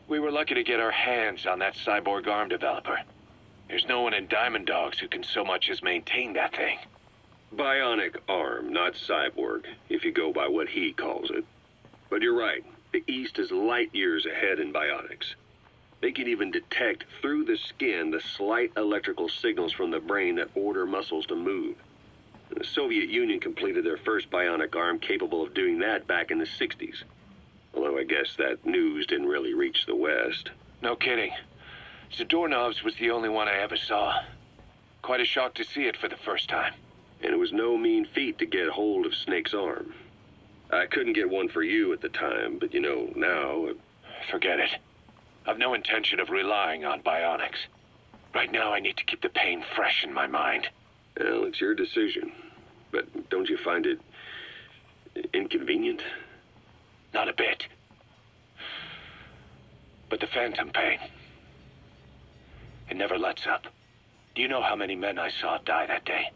We were lucky to get our hands on that cyborg arm developer. There's no one in Diamond Dogs who can so much as maintain that thing. Bionic arm, not cyborg, if you go by what he calls it. But you're right, the East is light years ahead in bionics. They can even detect through the skin the slight electrical signals from the brain that order muscles to move. The Soviet Union completed their first bionic arm capable of doing that back in the 60s. Although I guess that news didn't really reach the West. No kidding. Zadorov's was the only one I ever saw. Quite a shock to see it for the first time. And it was no mean feat to get hold of Snake's arm. I couldn't get one for you at the time, but you know, now... Forget it. I've no intention of relying on bionics. Right now I need to keep the pain fresh in my mind. Well, it's your decision. But don't you find it... inconvenient? Not a bit. But the phantom pain... it never lets up. Do you know how many men I saw die that day?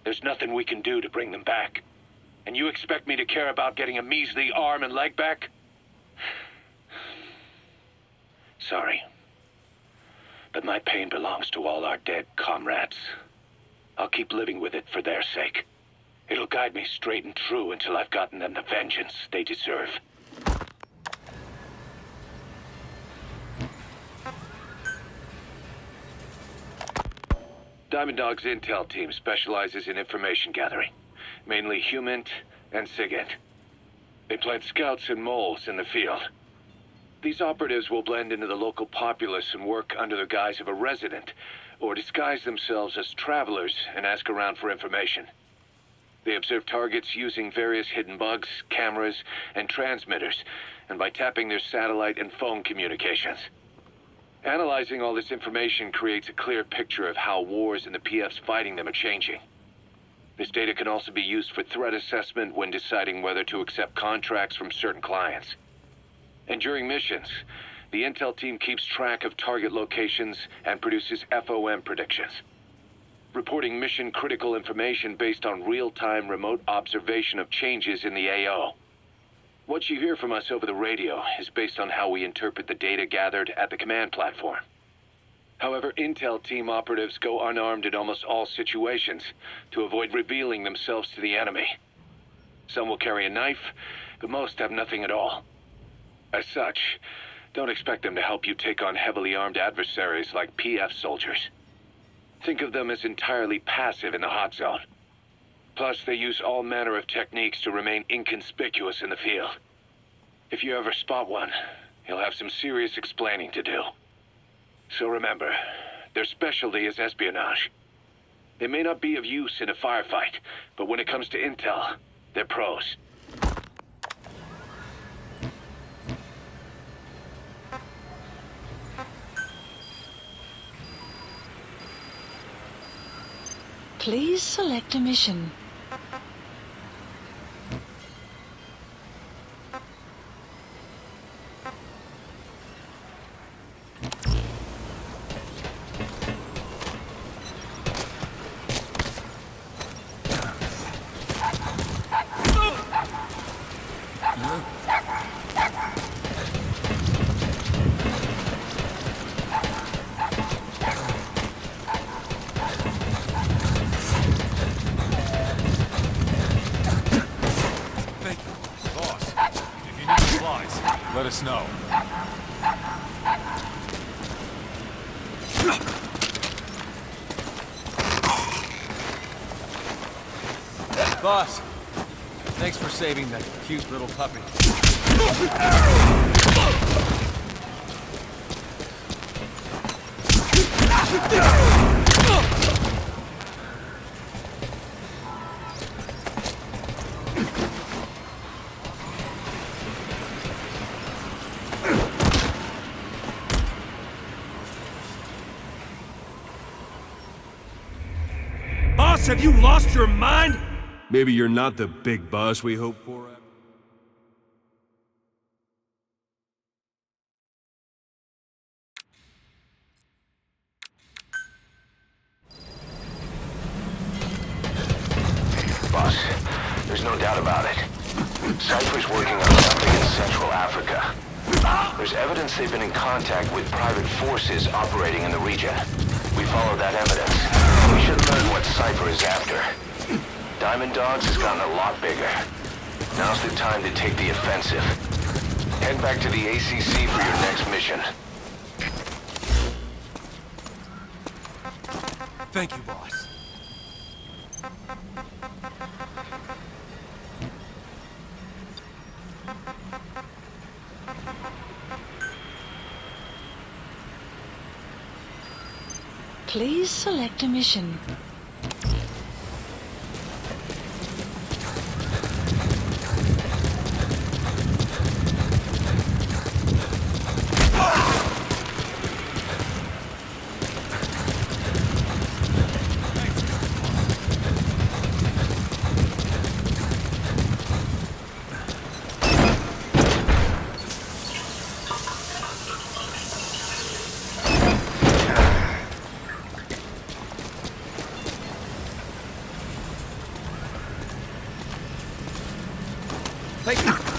There's nothing we can do to bring them back. And you expect me to care about getting a measly arm and leg back? Sorry. But my pain belongs to all our dead comrades. I'll keep living with it for their sake. It'll guide me straight and true until I've gotten them the vengeance they deserve. Diamond Dog's intel team specializes in information gathering, mainly HUMINT and SIGINT. They plant scouts and moles in the field. These operatives will blend into the local populace and work under the guise of a resident, or disguise themselves as travelers and ask around for information. They observe targets using various hidden bugs, cameras, and transmitters, and by tapping their satellite and phone communications. Analyzing all this information creates a clear picture of how wars and the PFs fighting them are changing. This data can also be used for threat assessment when deciding whether to accept contracts from certain clients. And during missions, the intel team keeps track of target locations and produces FOM predictions, reporting mission-critical information based on real-time remote observation of changes in the AO. What you hear from us over the radio is based on how we interpret the data gathered at the command platform. However, intel team operatives go unarmed in almost all situations to avoid revealing themselves to the enemy. Some will carry a knife, but most have nothing at all. As such, don't expect them to help you take on heavily armed adversaries like PF soldiers. Think of them as entirely passive in the hot zone. Plus, they use all manner of techniques to remain inconspicuous in the field. If you ever spot one, you'll have some serious explaining to do. So remember, their specialty is espionage. They may not be of use in a firefight, but when it comes to intel, they're pros. Please select a mission. Let us know. Boss, thanks for saving that cute little puppy. Boss, have you lost your mind? Maybe you're not the big boss we hoped for. Boss, there's no doubt about it. Cypher's working on something in Central Africa. There's there's evidence they've been in contact with private forces operating in the region. We follow that evidence. We should learn what Cypher is after. Diamond Dogs has gotten a lot bigger. Now's the time to take the offensive. Head back to the ACC for your next mission. Thank you, boss. Please select a mission. Thank you.